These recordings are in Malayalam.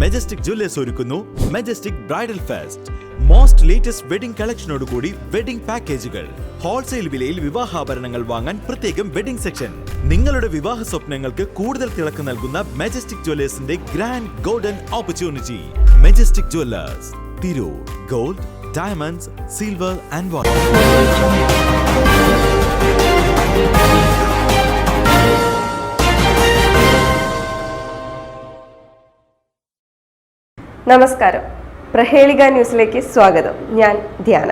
മെജസ്റ്റിക് ജ്വല്ലേഴ്സ് ഒരുക്കുന്നു Majestic bridal fest. Most latest wedding കളക്ഷനോടുകൂടി വെഡിംഗ് പാക്കേജുകൾ. ഹോൾസെയിൽ വിലയിൽ വിവാഹാഭരണങ്ങൾ വാങ്ങാൻ പ്രത്യേകം വെഡിംഗ് സെക്ഷൻ. നിങ്ങളുടെ വിവാഹ സ്വപ്നങ്ങൾക്ക് കൂടുതൽ തിളക്കം നൽകുന്ന മെജസ്റ്റിക് ജ്വല്ലേഴ്സിന്റെ grand golden opportunity. Majestic Jewellers, Tirur. Gold, diamonds, silver and water. നമസ്കാരം, പ്രഹേളിക ന്യൂസിലേക്ക് സ്വാഗതം. ഞാൻ ധ്യാന.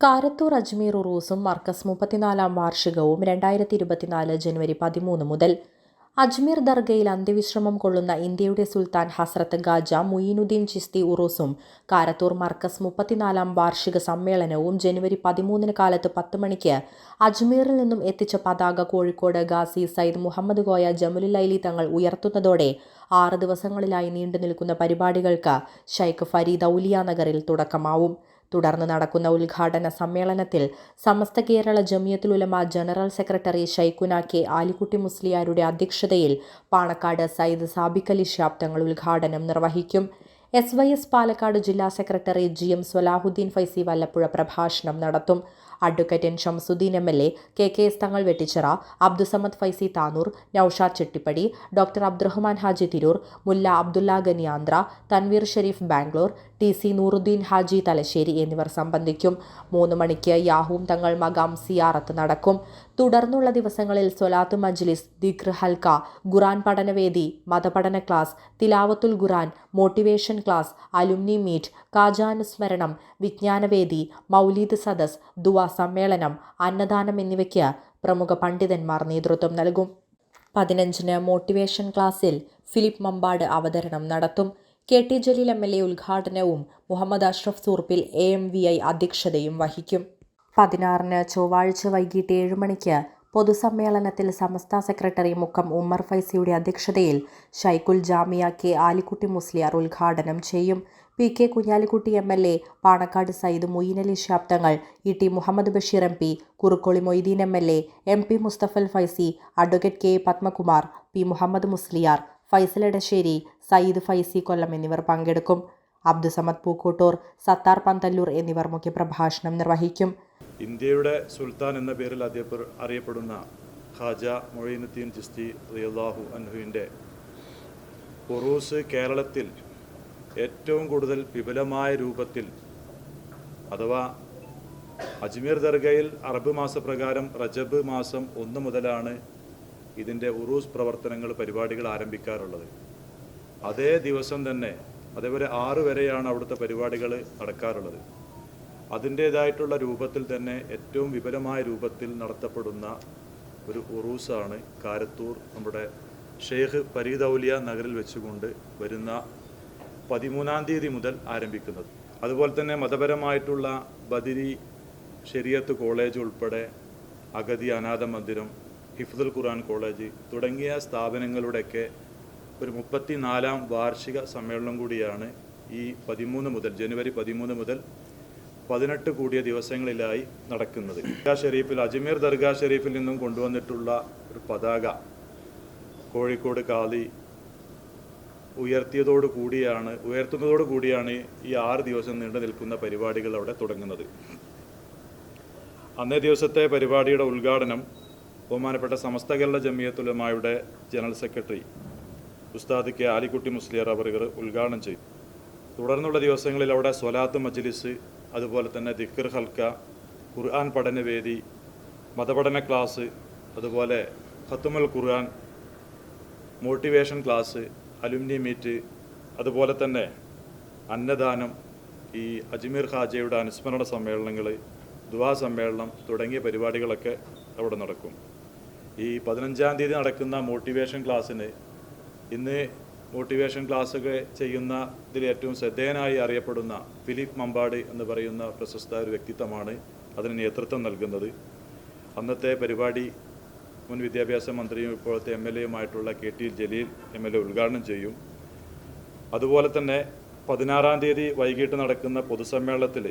കാരത്തൂർ അജ്മീർ ഉറൂസും മർക്കസ് 34-ാം വാർഷികവും 2024 ജനുവരി 13 മുതൽ. അജ്മീർ ദർഗയിൽ അന്ത്യവിശ്രമം കൊള്ളുന്ന ഇന്ത്യയുടെ സുൽത്താൻ ഹസ്രത്ത് ഖാജ മുഈനുദ്ദീൻ ചിസ്തി ഉറൂസും കാരത്തൂർ മർക്കസ് 34-ാം വാർഷിക സമ്മേളനവും ജനുവരി 13 കാലത്ത് 10 മണിക്ക് അജ്മീറിൽ നിന്നും എത്തിച്ച പതാക കോഴിക്കോട് ഗാസി സയ്യിദ് മുഹമ്മദ് കോയ ജമലുല്ലൈലി തങ്ങൾ ഉയർത്തുന്നതോടെ 6 ദിവസങ്ങളിലായി നീണ്ടുനിൽക്കുന്ന പരിപാടികൾക്ക് ഷൈഖ് ഫരീദ് ഔലിയ നഗറിൽ തുടക്കമാവും. തുടർന്ന് നടക്കുന്ന ഉദ്ഘാടന സമ്മേളനത്തിൽ സമസ്ത കേരള ജമിയത്തുൽ ഉലമ ജനറൽ സെക്രട്ടറി ശൈഖുന കെ ആലിക്കുട്ടി മുസ്ലിയാരുടെ അധ്യക്ഷതയിൽ പാണക്കാട് സയ്യിദ് സാബിഖ് അലി ശിഹാബ് തങ്ങൾ ഉദ്ഘാടനം നിർവഹിക്കും. SYS പാലക്കാട് ജില്ലാ സെക്രട്ടറി GM സ്വലാഹുദ്ദീൻ ഫൈസി വല്ലപ്പുഴ പ്രഭാഷണം നടത്തും. Advocate N Shamsuddin MLA, KKS Thangal Vettichira, Abdussamad Faizi Tanur, Naushad Chettippadi, doctor Abdurahman Haji Tirur, Mulla Abdulla Ganiyanthra, Tanveer Sharif Bangalore, TC Nooruddin Haji Thalassery എന്നിവർ സംബന്ധിക്കും. 3 മണിക്ക് യാഹൂം തങ്ങൾ മകാം സിയാറത്ത് നടക്കും. തുടർന്നുള്ള ദിവസങ്ങളിൽ സ്വലാത്ത് മജ്ലിസ്, ദിക്ർ ഹൽക്ക, ഖുറാൻ പഠനവേദി, മതപഠന ക്ലാസ്, തിലാവത്തുൽ ഖുറാൻ, മോട്ടിവേഷൻ ക്ലാസ്, അലുമിനി മീറ്റ്, കാജാനുസ്മരണം, വിജ്ഞാനവേദി, മൗലീദ് സദസ്, ദുആ സമ്മേളനം, അന്നദാനം എന്നിവയ്ക്ക് പ്രമുഖ പണ്ഡിതന്മാർ നേതൃത്വം നൽകും. 15-ന് മോട്ടിവേഷൻ ക്ലാസ്സിൽ ഫിലിപ്പ് മമ്പാട് അവതരണം നടത്തും. KT ജലീൽ MLA ഉദ്ഘാടനവും മുഹമ്മദ് അഷ്റഫ് സൂർപ്പിൽ AMVI അധ്യക്ഷതയും വഹിക്കും. 16-ന് ചൊവ്വാഴ്ച വൈകിട്ട് 7 മണിക്ക് പൊതുസമ്മേളനത്തിൽ സമസ്ത സെക്രട്ടറി മുക്കം ഉമ്മർ ഫൈസിയുടെ അധ്യക്ഷതയിൽ ഷൈഖുൽ ജാമിയ കെ ആലിക്കുട്ടി മുസ്ലിയാർ ഉദ്ഘാടനം ചെയ്യും. PK Kunhalikutty MLA, Panakkad Sayyid Mueenali Shihab Thangal, ET Muhammad Basheer MP, Kurukkoli Moideen MLA, MP Mustafal Faizy, advocate K Padmakumar, P Muhammad Musliyar, Faisal Edasseri, Sayyid Faizy Kollam എന്നിവർ പങ്കെടുക്കും. അബ്ദുസമദ് പൂക്കോട്ടൂർ, സത്താർ പന്തല്ലൂർ എന്നിവർ മുഖ്യപ്രഭാഷണം നിർവഹിക്കും. ഇന്ത്യയുടെ സുൽത്താൻ എന്ന പേരിൽ അറിയപ്പെടുന്ന ഖാജ മുഈനുദ്ദീൻ ചിസ്തി റളിയല്ലാഹു അൻഹുവിൻ്റെ ഉറൂസ് കേരളത്തിൽ ഏറ്റവും കൂടുതൽ വിപുലമായ രൂപത്തിൽ, അഥവാ അജ്മീർ ദർഗയിൽ അറബ് മാസപ്രകാരം റജബ് മാസം 1 മുതലാണ് ഇതിൻ്റെ ഉറൂസ് പ്രവർത്തനങ്ങൾ, പരിപാടികൾ ആരംഭിക്കാറുള്ളത്. അതേ ദിവസം തന്നെ, അതേപോലെ 6 വരെയാണ് അവിടുത്തെ പരിപാടികൾ നടക്കാറുള്ളത്. അതിൻ്റേതായിട്ടുള്ള രൂപത്തിൽ തന്നെ ഏറ്റവും വിപുലമായ രൂപത്തിൽ നടത്തപ്പെടുന്ന ഒരു ഉറൂസാണ് കാരത്തൂർ നമ്മുടെ ഷെയ്ഖ് ഫരീദ് ഔലിയ നഗറിൽ വെച്ചുകൊണ്ട് വരുന്ന 13-ാം തീയതി മുതൽ ആരംഭിക്കുന്നത്. അതുപോലെ തന്നെ മതപരമായിട്ടുള്ള ബദരി ശരിയത്ത് കോളേജ് ഉൾപ്പെടെ അഗതി അനാഥ മന്ദിരം, ഹിഫ്ദുൽ ഖുർആൻ കോളേജ് തുടങ്ങിയ സ്ഥാപനങ്ങളുടെയൊക്കെ ഒരു 34-ാം വാർഷിക സമ്മേളനം കൂടിയാണ് ഈ 13 മുതൽ ജനുവരി 13 മുതൽ 18 കൂടിയ ദിവസങ്ങളിലായി നടക്കുന്നത്. ഷെരീഫിൽ, അജ്മീർ ദർഗാ ഷെരീഫിൽ നിന്നും കൊണ്ടുവന്നിട്ടുള്ള ഒരു പതാക കോഴിക്കോട് കാളി ഉയർത്തുന്നതോടു കൂടിയാണ് ഈ 6 ദിവസം നീണ്ടു നിൽക്കുന്ന പരിപാടികൾ അവിടെ തുടങ്ങുന്നത്. അന്നേ ദിവസത്തെ പരിപാടിയുടെ ഉദ്ഘാടനം ബഹുമാനപ്പെട്ട സമസ്ത കേരള ജമിയത്തുൽ ഉലമായുടെ ജനറൽ സെക്രട്ടറി ഉസ്താദ് K ആലിക്കുട്ടി മുസ്ലിയാർ അവറുകൾ ഉദ്ഘാടനം ചെയ്യും. തുടർന്നുള്ള ദിവസങ്ങളിൽ അവിടെ സ്വലാത്ത് മജ്ലിസ്, അതുപോലെ തന്നെ ദിക്ർ ഹൽക്ക, ഖുർആൻ പഠനവേദി, മതപഠന ക്ലാസ്, അതുപോലെ ഖത്മുൽ ഖുർആൻ, മോട്ടിവേഷൻ ക്ലാസ്, അലുമിനി മീറ്റ്, അതുപോലെ തന്നെ അന്നദാനം, ഈ അജ്മീർ ഖാജയുടെ അനുസ്മരണ സമ്മേളനങ്ങൾ, ദുആ സമ്മേളനം തുടങ്ങിയ പരിപാടികളൊക്കെ അവിടെ നടക്കും. ഈ 15-ാം തീയതി നടക്കുന്ന മോട്ടിവേഷൻ ക്ലാസ്സിന് ഇന്ന് മോട്ടിവേഷൻ ക്ലാസ്സൊക്കെ ചെയ്യുന്ന ഇതിൽ ഏറ്റവും ശ്രദ്ധേയനായി അറിയപ്പെടുന്ന ഫിലിപ്പ് മമ്പാട് എന്ന് പറയുന്ന പ്രശസ്ത ഒരു വ്യക്തിത്വമാണ് അതിന് നേതൃത്വം നൽകുന്നത്. അന്നത്തെ പരിപാടി മുൻ വിദ്യാഭ്യാസ മന്ത്രിയും ഇപ്പോഴത്തെ MLAയുമായിട്ടുള്ള KT ജലീൽ MLA ഉദ്ഘാടനം ചെയ്യും. അതുപോലെ തന്നെ 16-ാം തീയതി വൈകിട്ട് നടക്കുന്ന പൊതുസമ്മേളനത്തിൽ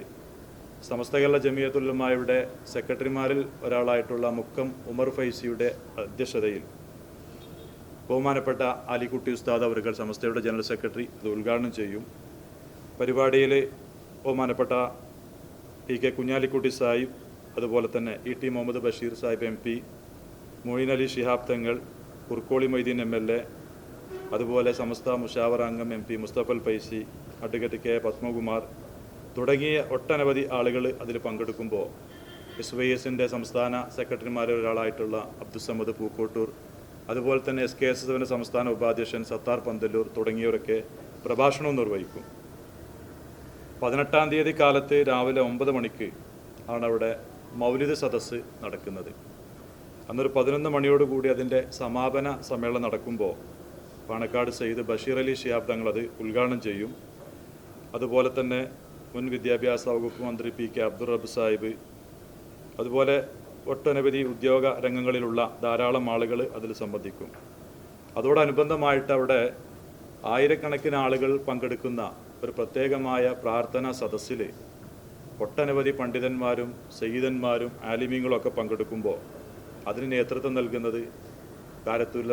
സമസ്ത കേരള ജമിയത്തുൽ ഉലമായുടെ സെക്രട്ടറിമാരിൽ ഒരാളായിട്ടുള്ള മുക്കം ഉമർ ഫൈസിയുടെ അധ്യക്ഷതയിൽ ബഹുമാനപ്പെട്ട ആലിക്കുട്ടി ഉസ്താദ് അവറുകൾ സമസ്തയുടെ ജനറൽ സെക്രട്ടറി ഇത് ഉദ്ഘാടനം ചെയ്യും. പരിപാടിയിൽ ബഹുമാനപ്പെട്ട ടി കെ കുഞ്ഞാലിക്കുട്ടി സാഹിബ്, അതുപോലെ തന്നെ ET Muhammad Basheer Sahib MP, Moin Ali Shihab Thangal, Kurukkoli Moideen MLA, അതുപോലെ സമസ്ത മുഷാവറ അംഗം MP Mustafal Faizy, advocate K Padmakumar തുടങ്ങിയ ഒട്ടനവധി ആളുകൾ അതിൽ പങ്കെടുക്കുമ്പോൾ SYSൻ്റെ സംസ്ഥാന സെക്രട്ടറിമാരിൽ ഒരാളായിട്ടുള്ള അബ്ദുസമദ് പൂക്കോട്ടൂർ, അതുപോലെ തന്നെ SKSSൻ്റെ സംസ്ഥാന ഉപാധ്യക്ഷൻ സത്താർ പന്തല്ലൂർ തുടങ്ങിയവരൊക്കെ പ്രഭാഷണവും നിർവഹിക്കും. 18-ാം തീയതി കാലത്ത് രാവിലെ 9 മണിക്ക് ആണ് അവിടെ മൗലിദ് സദസ്സ് നടക്കുന്നത്. അന്നൊരു 11 മണിയോടുകൂടി അതിൻ്റെ സമാപന സമ്മേളനം നടക്കുമ്പോൾ പാണക്കാട് സയ്യിദ് ബഷീർ അലി ശിഹാബ് തങ്ങൾ അത് ഉദ്ഘാടനം ചെയ്യും. അതുപോലെ തന്നെ മുൻ വിദ്യാഭ്യാസ വകുപ്പ് മന്ത്രി PK അബ്ദുൾ റബ്ബ് സാഹിബ്, അതുപോലെ ഒട്ടനവധി ഉദ്യോഗ രംഗങ്ങളിലുള്ള ധാരാളം ആളുകൾ അതിൽ സംബന്ധിക്കും. അതോടനുബന്ധമായിട്ട് അവിടെ ആയിരക്കണക്കിന് ആളുകൾ പങ്കെടുക്കുന്ന ഒരു പ്രത്യേകമായ പ്രാർത്ഥനാ സദസ്സിൽ ഒട്ടനവധി പണ്ഡിതന്മാരും സയ്യിദന്മാരും ആലിമീങ്ങളും ഒക്കെ പങ്കെടുക്കുമ്പോൾ അതിന് നേതൃത്വം നൽകുന്നത് കാരത്തൂരിൽ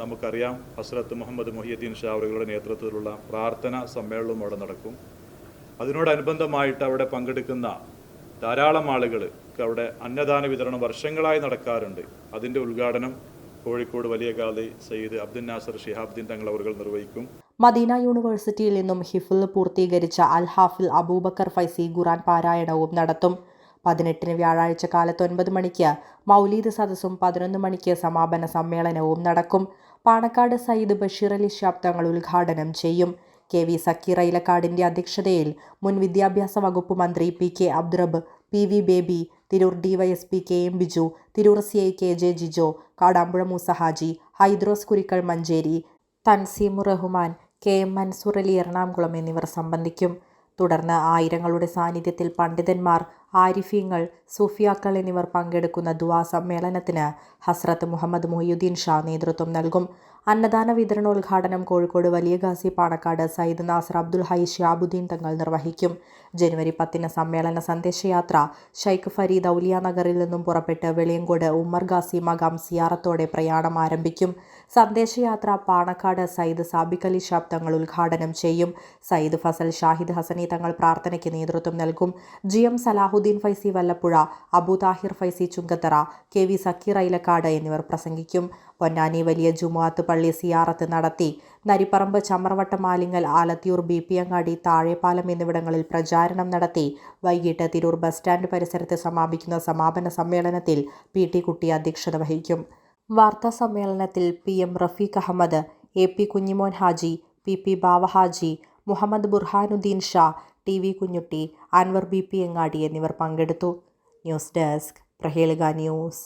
നമുക്കറിയാം ഹസ്രത്ത് മുഹമ്മദ് മുഹിയുദ്ദീൻ ഷാ അവരുടെ നേതൃത്വത്തിലുള്ള പ്രാർത്ഥനാ സമ്മേളനവും അവിടെ നടക്കും. അതിനോടനുബന്ധമായിട്ട് അവിടെ പങ്കെടുക്കുന്ന ധാരാളം ആളുകൾ അവിടെ അന്നദാന വിതരണം വർഷങ്ങളായി നടക്കാറുണ്ട്. അതിൻ്റെ ഉദ്ഘാടനം കോഴിക്കോട് വലിയ ഖാദി സയ്യിദ് അബ്ദുൽ നാസർ ശിഹാബുദ്ദീൻ തങ്ങൾ അവർ നിർവഹിക്കും. മദീന യൂണിവേഴ്സിറ്റിയിൽ നിന്നും ഹിഫ്ൾ പൂർത്തീകരിച്ച അൽ ഹാഫിൽ അബൂബക്കർ ഫൈസി ഖുർആൻ പാരായണവും നടത്തും. 18-ന് വ്യാഴാഴ്ച കാലത്ത് 9 മണിക്ക് മൗലീദ് സദസ്സും 11 മണിക്ക് സമാപന സമ്മേളനവും നടക്കും. പാണക്കാട് സയ്യിദ് ബഷീർ അലി ശിഹാബ് തങ്ങൾ ഉദ്ഘാടനം ചെയ്യും. KV സക്കീർ ഐലക്കാടിന്റെ അധ്യക്ഷതയിൽ മുൻ വിദ്യാഭ്യാസ വകുപ്പ് മന്ത്രി PK Abdul Rabb, PV Baby, Tirur DYSP KM Biju, Tirur CI KJ Jijo, Kadampuzha Moosa Haji, Hydros Kurikkal Manjeri, Tanseemur Rahman, KM Mansoor Ali Ernakulam എന്നിവർ സംബന്ധിക്കും. തുടർന്ന് ആയിരങ്ങളുടെ സാന്നിധ്യത്തിൽ പണ്ഡിതന്മാർ, ആരിഫീങ്ങൾ, സൂഫിയാക്കൾ എന്നിവർ പങ്കെടുക്കുന്ന ദുആ സമ്മേളനത്തിന് ഹസ്രത്ത് മുഹമ്മദ് മുഹിയുദ്ദീൻ ഷാ നേതൃത്വം നൽകും. അന്നദാന വിതരണോദ്ഘാടനം കോഴിക്കോട് വലിയ ഖാസി പാണക്കാട് സയ്യിദ് നാസർ അബ്ദുൽ ഹൈ ശിഹാബുദ്ദീൻ തങ്ങൾ നിർവഹിക്കും. ജനുവരി 10-ന് സമ്മേളന സന്ദേശയാത്ര ഷൈഖ് ഫരീദ് ഔലിയ നഗറിൽ നിന്നും പുറപ്പെട്ട് വെളിയങ്കോട് ഉമ്മർ ഖാസി മഖാം സിയാറത്തോടെ പ്രയാണം ആരംഭിക്കും. സന്ദേശയാത്ര പാണക്കാട് സയ്യിദ് സാബിഖ് അലി ശിഹാബ് തങ്ങൾ ഉദ്ഘാടനം ചെയ്യും. സയ്യിദ് ഫസൽ ഷാഹിദ് ഹസനി തങ്ങൾ പ്രാർത്ഥനയ്ക്ക് നേതൃത്വം നൽകും. GM സലാഹുദ്ദീൻ ഫൈസി വല്ലപ്പുഴ, അബു താഹിർ ഫൈസി ചുങ്കത്തറ, KV സക്കീർ ഐലക്കാട് എന്നിവർ പ്രസംഗിക്കും. പൊന്നാനി വലിയ ജുമുഅത്ത് പള്ളി സിയാറത്ത് നടത്തി നരിപ്പറമ്പ്, ചമ്രവട്ടം, ആലിങ്ങൽ, ആലത്തിയൂർ, BP അങ്ങാടി, താഴെപ്പാലം എന്നിവിടങ്ങളിൽ പ്രചാരണം നടത്തി വൈകിട്ട് തിരൂർ ബസ് സ്റ്റാൻഡ് പരിസരത്ത് സമാപിക്കുന്ന സമാപന സമ്മേളനത്തിൽ PT കുട്ടി അധ്യക്ഷത വഹിക്കും. വാർത്താ സമ്മേളനത്തിൽ PM Rafeeq Ahmed, AP Kunjumon Haji, PP ബാവ ഹാജി, മുഹമ്മദ് ബുർഹാനുദ്ദീൻ ഷാ, TV കുഞ്ഞുട്ടി, അൻവർ BP അങ്ങാടി എന്നിവർ പങ്കെടുത്തു. ന്യൂസ് ഡെസ്ക് പ്രഹേളിക ന്യൂസ്.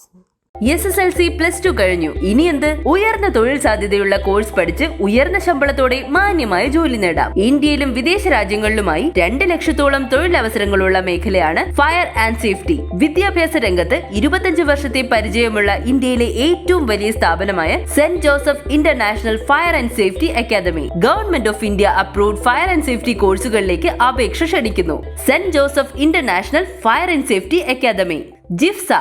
SSLC+2 കഴിഞ്ഞു. ഇനി എന്ത്? ഉയർന്ന തൊഴിൽ സാധ്യതയുള്ള കോഴ്സ് പഠിച്ച് ഉയർന്ന ശമ്പളത്തോടെ മാന്യമായ ജോലി നേടാം. ഇന്ത്യയിലും വിദേശ രാജ്യങ്ങളിലുമായി 2 ലക്ഷത്തോളം തൊഴിലവസരങ്ങളുള്ള മേഖലയാണ് ഫയർ ആൻഡ് സേഫ്റ്റി. വിദ്യാഭ്യാസ രംഗത്ത് 25 വർഷത്തെ പരിചയമുള്ള ഇന്ത്യയിലെ ഏറ്റവും വലിയ സ്ഥാപനമായ Saint Joseph International Fire and Safety Academy Government of India approved fire and safety കോഴ്സുകളിലേക്ക് അപേക്ഷ ക്ഷണിക്കുന്നു. Saint Joseph International Fire and Safety Academy, ജിഫ്സ.